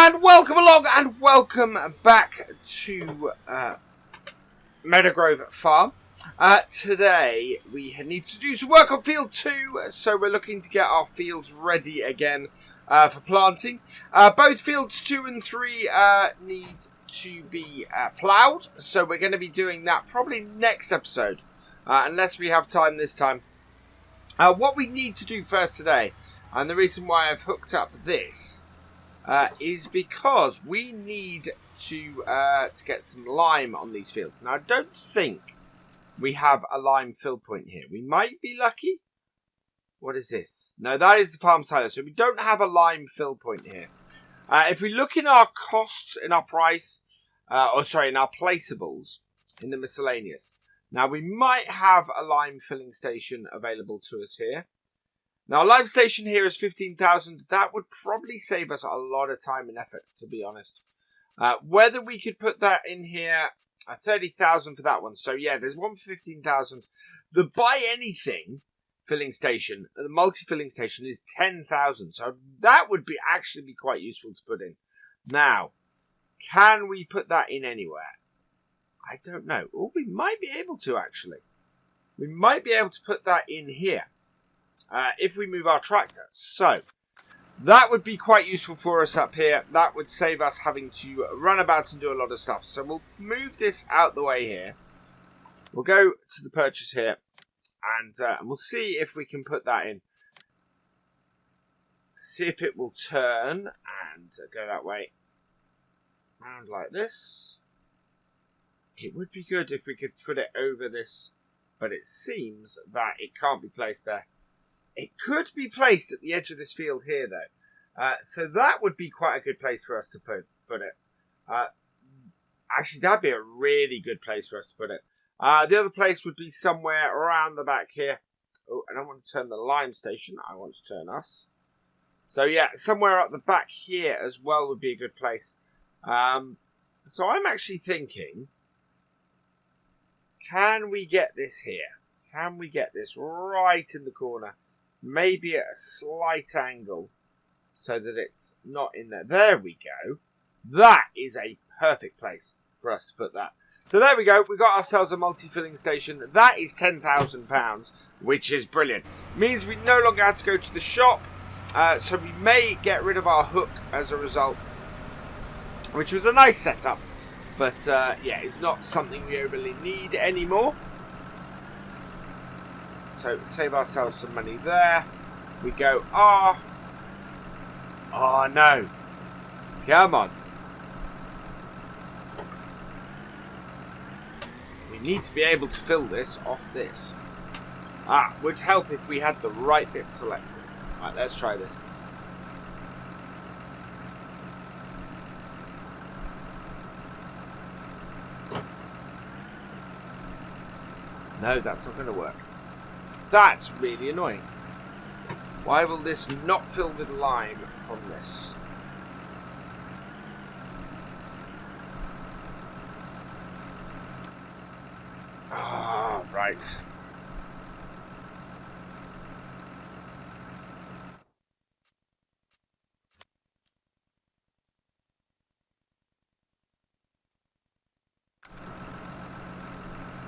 And welcome along and welcome back to Meadow Farm. Today we need to do some work on field 2, so we're looking to get our fields ready again for planting. Both fields 2 and 3 need to be ploughed, so we're going to be doing that probably next episode, unless we have time this time. What we need to do first today, and the reason why I've hooked up this, is because we need to get some lime on these fields. Now, I don't think we have a lime fill point here. We might be lucky. What is this? No, that is the farm silo. So we don't have a lime fill point here. If we look in our costs, in our price, in our placeables, in the miscellaneous. Now, we might have a lime filling station available to us here. Now, a lime station here is 15,000. That would probably save us a lot of time and effort, to be honest. Whether we could put that in here, 30,000 for that one. So, yeah, there's one for 15,000. The buy anything filling station, the multi-filling station, is 10,000. So, that would actually be quite useful to put in. Now, can we put that in anywhere? I don't know. Oh, we might be able to, actually. We might be able to put that in here. If we move our tractor. So, that would be quite useful for us up here. That would save us having to run about and do a lot of stuff. So, we'll move this out the way here. We'll go to the purchase here. And we'll see if we can put that in. See if it will turn and go that way. Round like this. It would be good if we could put it over this. But it seems that it can't be placed there. It could be placed at the edge of this field here, though. So that would be quite a good place for us to put it. Actually, that'd be a really good place for us to put it. The other place would be somewhere around the back here. Oh, I don't want to turn the lime station. I want to turn us. So, yeah, somewhere up the back here as well would be a good place. So I'm actually thinking, can we get this here? Can we get this right in the corner? Maybe at a slight angle so that it's not in there. There we go. That is a perfect place for us to put that. So there we go. We got ourselves a multi-filling station. That is £10,000, which is brilliant. Means we no longer have to go to the shop. So we may get rid of our hook as a result, which was a nice setup. But yeah, it's not something we overly need anymore. So, save ourselves some money there. We go, oh no. Come on. We need to be able to fill this off this. Would help if we had the right bit selected. Right, let's try this. No, that's not going to work. That's really annoying. Why will this not fill with lime from this? Ah, right.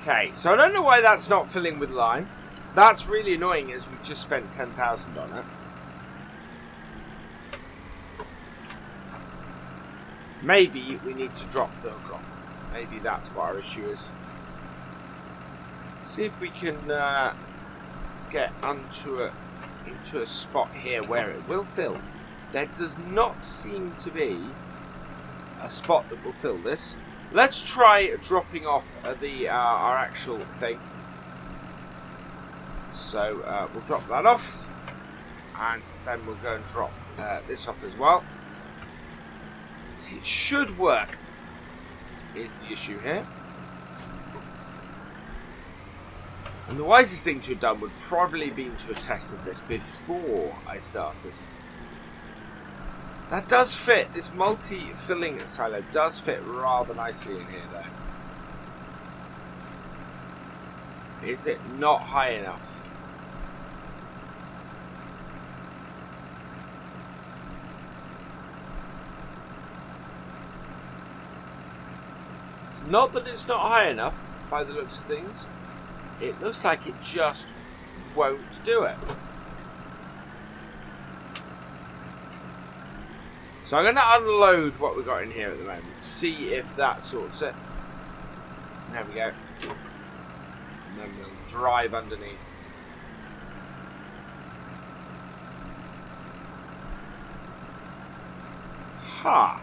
Okay, so I don't know why that's not filling with lime. That's really annoying as we've just spent 10,000 on it. Maybe we need to drop the hook off. Maybe that's what our issue is. See if we can get into a spot here where it will fill. There does not seem to be a spot that will fill this. Let's try dropping off our actual thing. So we'll drop that off, and then we'll go and drop this off as well. See, it should work, is the issue here. And the wisest thing to have done would probably been to have tested this before I started. That does fit, this multi-filling silo does fit rather nicely in here though. Is it not high enough? It's not that it's not high enough by the looks of things. It looks like it just won't do it. So I'm going to unload what we've got in here at the moment. See if that sorts it. There we go. And then we'll drive underneath. Ha!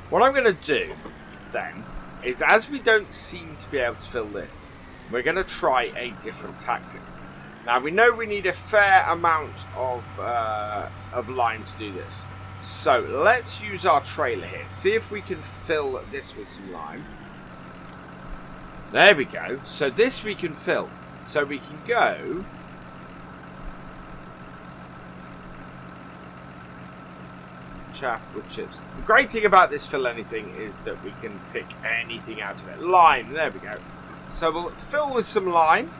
What I'm going to do, then, is as we don't seem to be able to fill this, we're going to try a different tactic. Now, we know we need a fair amount of lime to do this. So, let's use our trailer here. See if we can fill this with some lime. There we go. So, this we can fill. So, we can go... chaff with chips. The great thing about this fill anything is that we can pick anything out of it. Lime, there we go. So we'll fill with some lime.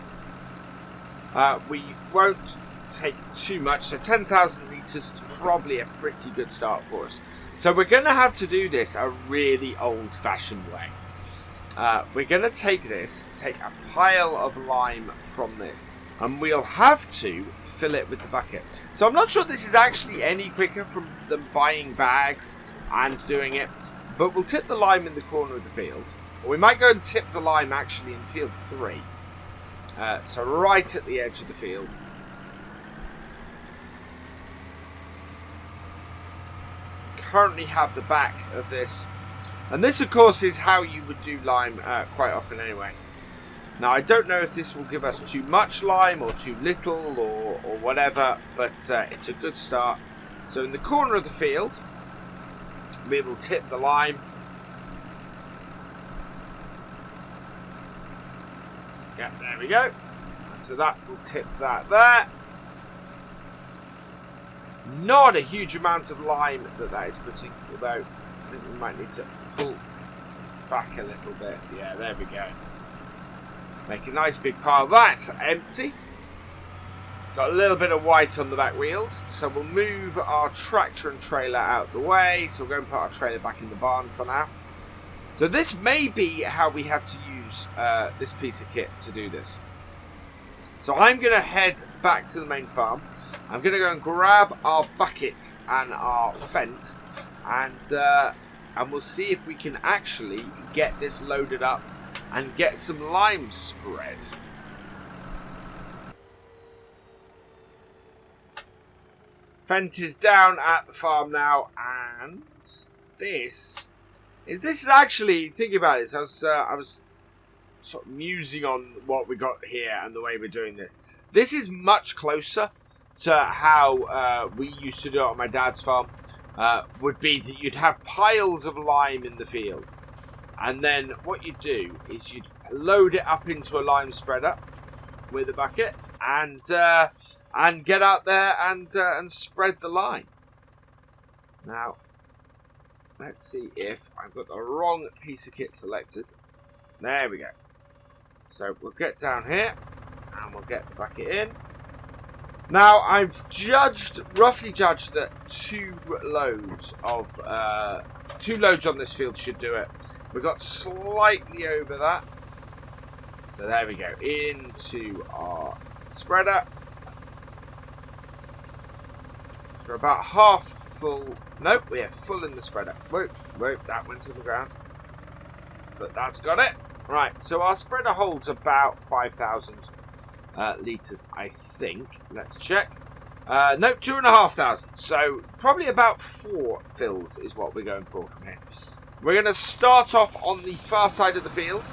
We won't take too much, so 10,000 litres is probably a pretty good start for us. So we're going to have to do this a really old-fashioned way. We're going to take a pile of lime from this, and we'll have to fill it with the bucket. So I'm not sure this is actually any quicker from them buying bags and doing it, but we'll tip the lime in the corner of the field. Or we might go and tip the lime actually in field 3. So right at the edge of the field. Currently have the back of this. And this of course is how you would do lime quite often anyway. Now, I don't know if this will give us too much lime or too little or whatever, but it's a good start. So in the corner of the field, we will tip the lime. Yeah, there we go. So that will tip that there. Not a huge amount of lime that is putting, although I think we might need to pull back a little bit. Yeah, there we go. Make a nice big pile. That's empty. Got a little bit of white on the back wheels. So we'll move our tractor and trailer out of the way. So we'll go and put our trailer back in the barn for now. So this may be how we have to use this piece of kit to do this. So I'm going to head back to the main farm. I'm going to go and grab our bucket and our fent. And we'll see if we can actually get this loaded up and get some lime spread. Fent is down at the farm now, and this is actually, thinking about this, I was sort of musing on what we got here and the way we're doing this. This is much closer to how we used to do it on my dad's farm. Would be that you'd have piles of lime in the field. And then what you'd do is you'd load it up into a lime spreader with a bucket and get out there and spread the lime. Now, let's see if I've got the wrong piece of kit selected. There we go. So we'll get down here and we'll get the bucket in. Now, I've roughly judged that 2 loads on this field should do it. We got slightly over that. So there we go. Into our spreader. So we're about half full. Nope, we're full in the spreader. Whoop, that went to the ground. But that's got it. Right, so our spreader holds about 5,000 litres, I think. Let's check. Nope, 2,500. So probably about 4 fills is what we're going for from here. We're going to start off on the far side of the field,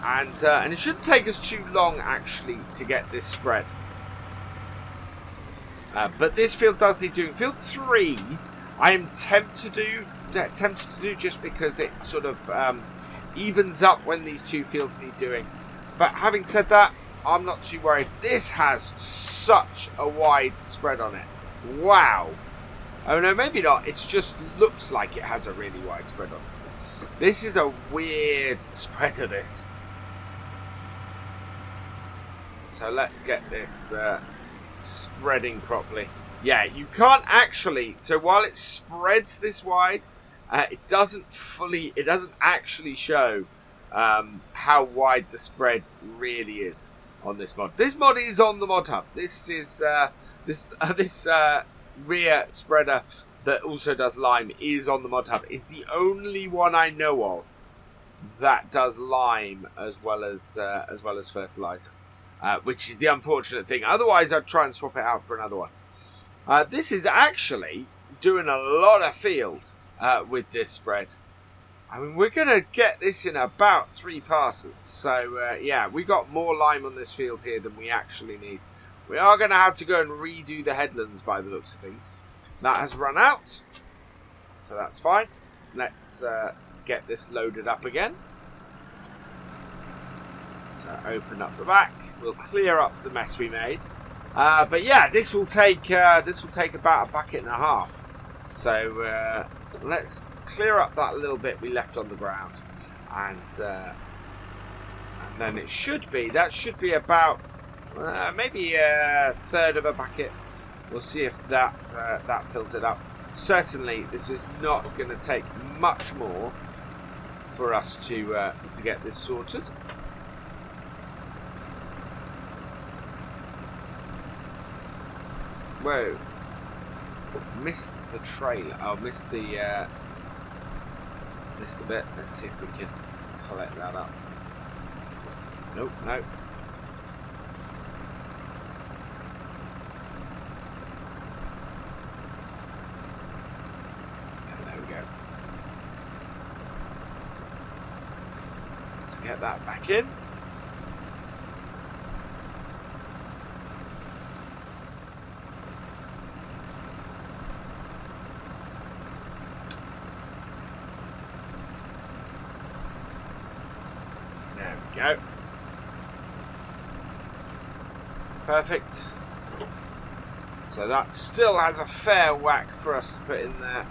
and it shouldn't take us too long actually to get this spread. But this field does need doing. Field 3, I am tempted to do just because it sort of evens up when these 2 fields need doing. But having said that, I'm not too worried. This has such a wide spread on it. Wow. Oh no, maybe not. It just looks like it has a really wide spread on it. This is a weird spread of this. So let's get this spreading properly. Yeah, you can't actually. So while it spreads this wide, it doesn't actually show how wide the spread really is on this mod. This mod is on the mod hub. This is this rear spreader that also does lime is on the mod hub. It's the only one I know of that does lime as well as fertilizer, which is the unfortunate thing. Otherwise, I'd try and swap it out for another one. This is actually doing a lot of field with this spread. I mean, we're going to get this in about 3 passes. So, yeah, we got more lime on this field here than we actually need. We are going to have to go and redo the headlands by the looks of things. That has run out. So that's fine. Let's get this loaded up again. So open up the back. We'll clear up the mess we made. But yeah, this will take about a bucket and a half. So let's clear up that little bit we left on the ground, and then it should be about maybe a third of a bucket. We'll see if that fills it up. Certainly, this is not going to take much more for us to get this sorted. Whoa! Missed the trailer. Oh, missed the bit. Let's see if we can collect that up. Nope, no. There we go. Let's get that back in. Go. Perfect. So that still has a fair whack for us to put in there.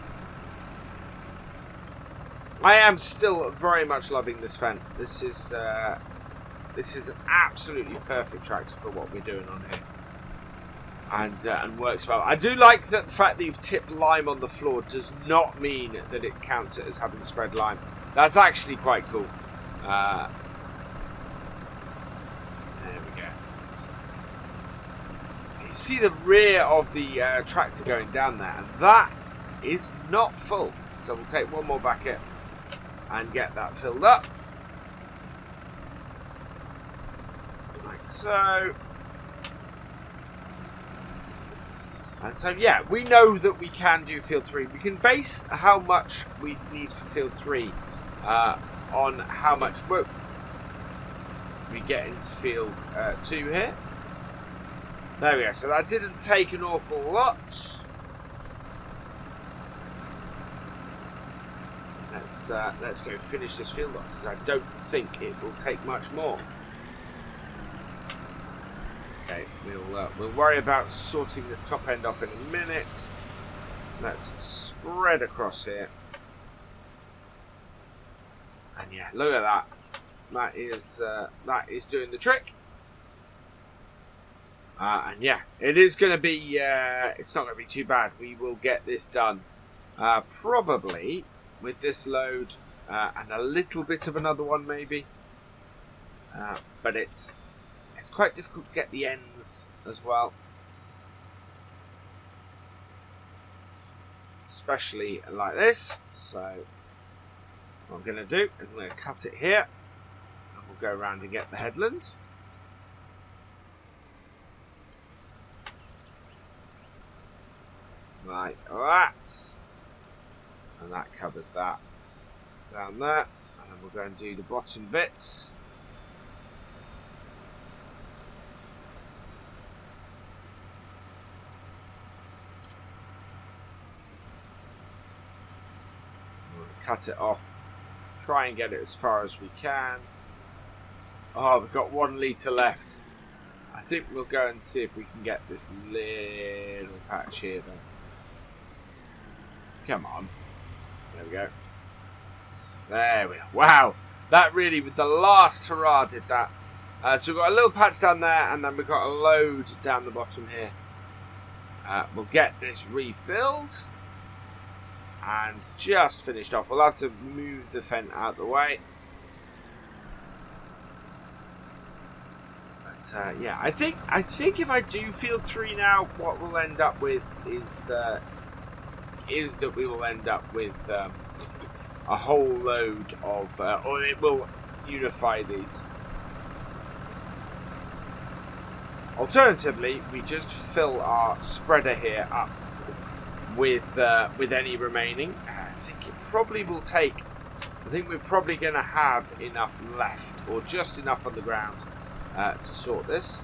I am still very much loving this fence. This is an absolutely perfect tractor for what we're doing on here, and works well. I do like that the fact that you've tipped lime on the floor does not mean that it counts it as having spread lime. That's actually quite cool. See the rear of the tractor going down there, and that is not full, so we'll take one more bucket and get that filled up like so. And so yeah, we know that we can do field 3. We can base how much we need for field 3 on how much work we get into field 2 here. There we go. So that didn't take an awful lot. Let's go finish this field off, because I don't think it will take much more. Okay, we'll worry about sorting this top end off in a minute. Let's spread across here. And yeah, look at that. That is doing the trick. And yeah, it is going to be, it's not going to be too bad. We will get this done probably with this load and a little bit of another one maybe. But it's quite difficult to get the ends as well. Especially like this. So what I'm going to do is I'm going to cut it here. And we'll go around and get the headland. Like that, and that covers that down there, and then we'll go and do the bottom bits. We'll cut it off, try and get it as far as we can. Oh, we've got 1 litre left. I think we'll go and see if we can get this little patch here then. Come on. There we go. There we are. Wow. That really, with the last hurrah, did that. So we've got a little patch down there, and then we've got a load down the bottom here. We'll get this refilled. And just finished off. We'll have to move the fence out of the way. But yeah, I think if I do field 3 now, what we'll end up with is that we will end up with a whole load of, or it will unify these. Alternatively, we just fill our spreader here up with any remaining. I think it probably will take. I think we're probably going to have enough left, or just enough on the ground to sort this.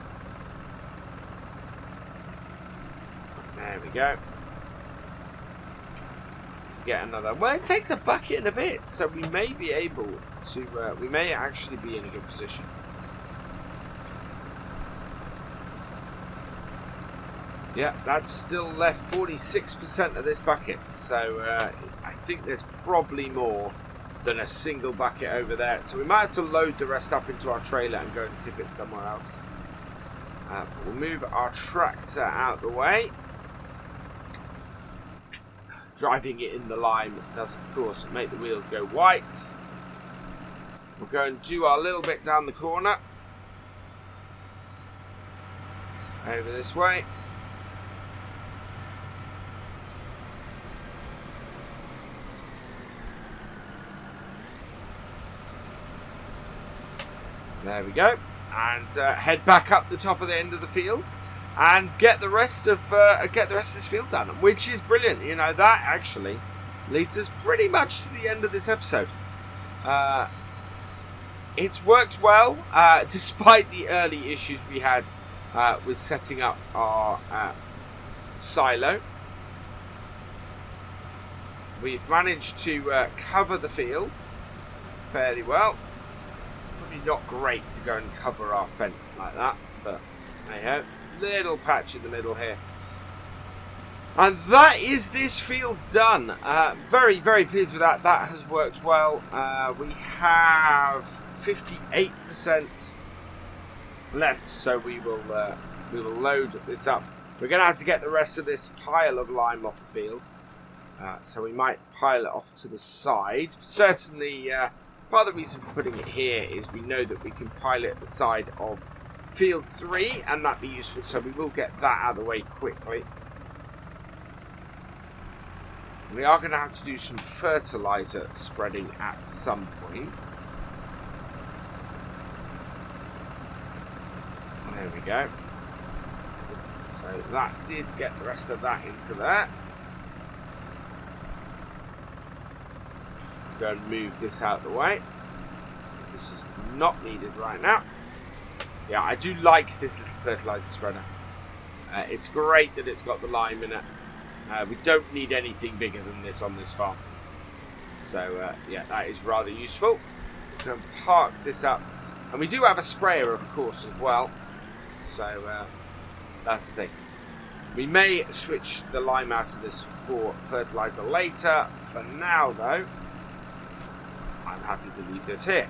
There we go. To get another. Well, it takes a bucket and a bit, so we may be able to. We may actually be in a good position. Yeah, that's still left 46% of this bucket, so I think there's probably more than a single bucket over there. So we might have to load the rest up into our trailer and go and tip it somewhere else. We'll move our tractor out of the way. Driving it in the lime does, of course, make the wheels go white. We'll go and do our little bit down the corner. Over this way. There we go, and head back up the top of the end of the field, and get the rest of this field done, which is brilliant. You know, that actually leads us pretty much to the end of this episode. It's worked well, despite the early issues we had with setting up our silo. We've managed to cover the field fairly well. Not great to go and cover our fence like that, but hey, little patch in the middle here, and that is this field done. Very, very pleased with that. That has worked well. We have 58% left, so we will load this up. We're going to have to get the rest of this pile of lime off the field, so we might pile it off to the side. Certainly. Part of the reason for putting it here is we know that we can pile it at the side of field 3, and that'd be useful, so we will get that out of the way quickly. We are going to have to do some fertilizer spreading at some point. There we go. So that did get the rest of that into there. Go and move this out of the way. This is not needed right now. Yeah, I do like this little fertilizer spreader. It's great that it's got the lime in it. We don't need anything bigger than this on this farm. So yeah, that is rather useful. We're going to park this up. And we do have a sprayer, of course, as well. So that's the thing. We may switch the lime out of this for fertilizer later. For now, though, I'm happy to leave this here.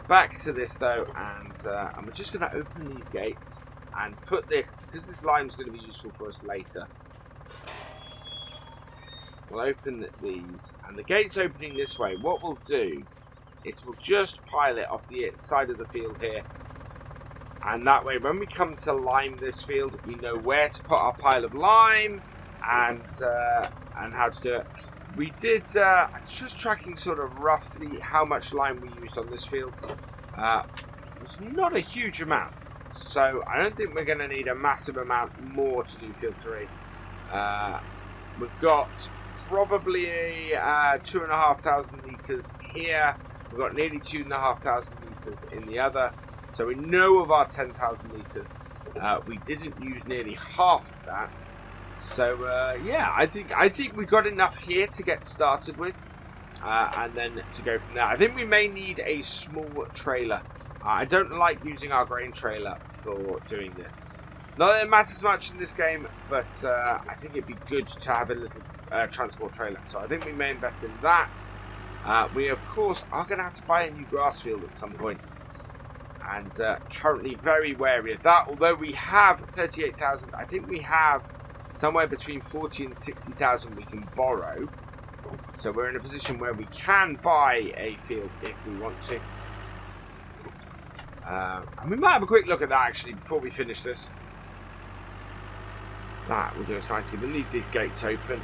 Back to this though, and I'm just going to open these gates and put this, because this lime's going to be useful for us later. We'll open these, and the gate's opening this way. What we'll do is we'll just pile it off the side of the field here, and that way when we come to lime this field, we know where to put our pile of lime and how to do it. We did, just tracking sort of roughly how much lime we used on this field. It was not a huge amount, so I don't think we're going to need a massive amount more to do field 3. We've got probably 2,500 litres here. We've got nearly 2,500 litres in the other. So we know of our 10,000 litres. We didn't use nearly half of that. So yeah, I think we've got enough here to get started with, and then to go from there. I think we may need a small trailer I don't like using our grain trailer for doing this. Not that it matters much in this game, but I think it'd be good to have a little transport trailer. So I think we may invest in that. We, of course, are going to have to buy a new grass field at some point. And currently very wary of that. Although we have 38,000, I think we have somewhere between 40 and 60,000 we can borrow. So we're in a position where we can buy a field if we want to. And we might have a quick look at that actually before we finish this. That will do us nicely. We'll leave these gates open.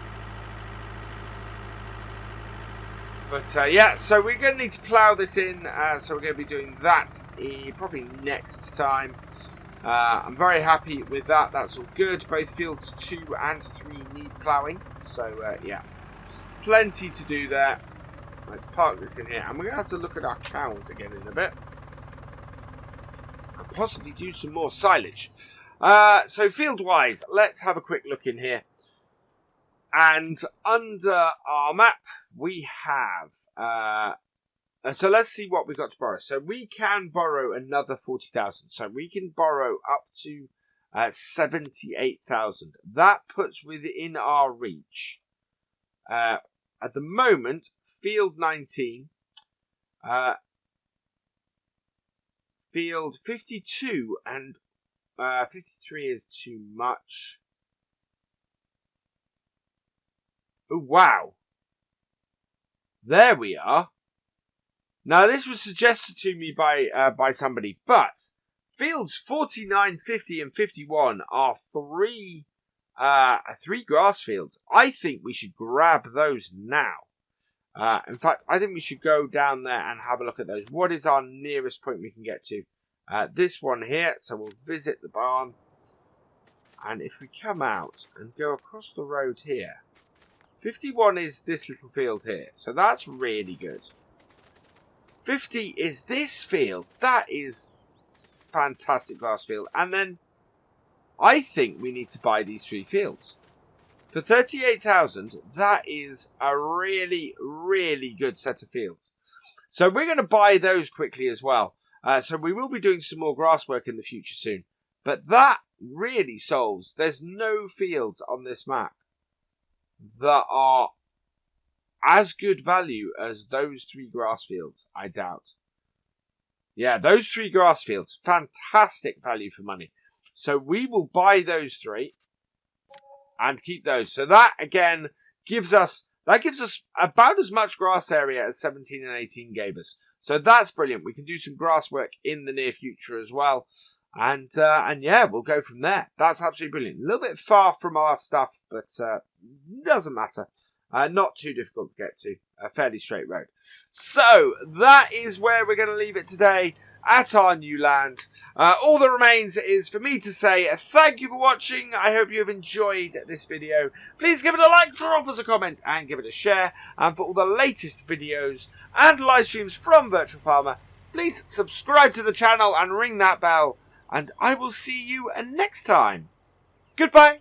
But yeah, so we're going to need to plough this in. So we're going to be doing that probably next time. I'm very happy with that. That's all good. Both fields 2 and 3 need ploughing. So yeah, plenty to do there. Let's park this in here. And we're going to have to look at our cows again in a bit. And possibly do some more silage. So field-wise, let's have a quick look in here. And under our map, we have... so let's see what we've got to borrow. So we can borrow another 40,000. So we can borrow up to 78,000. That puts within our reach. At the moment, field 19... field 52 and 53 is too much. Oh, wow. There we are. Now, this was suggested to me by somebody, but fields 49, 50, and 51 are three grass fields. I think we should grab those now. In fact, I think we should go down there and have a look at those. What is our nearest point we can get to? This one here, so we'll visit the barn. And if we come out and go across the road here, 51 is this little field here, so that's really good. 50 is this field. That is fantastic grass field. And then I think we need to buy these 3 fields. For 38,000, that is a really, really good set of fields. So we're going to buy those quickly as well. So we will be doing some more grass work in the future soon. But that really solves. There's no fields on this map that are as good value as those 3 grass fields, I doubt. Yeah, those 3 grass fields, fantastic value for money. So we will buy those 3 and keep those. So that again gives us about as much grass area as 17 and 18 gave us. So that's brilliant. We can do some grass work in the near future as well. And yeah, we'll go from there. That's absolutely brilliant. A little bit far from our stuff, but doesn't matter. Not too difficult to get to. A fairly straight road. So that is where we're going to leave it today at our new land. All that remains is for me to say thank you for watching. I hope you have enjoyed this video. Please give it a like, drop us a comment, and give it a share. And for all the latest videos and live streams from Virtual Farmer, please subscribe to the channel and ring that bell. And I will see you next time. Goodbye.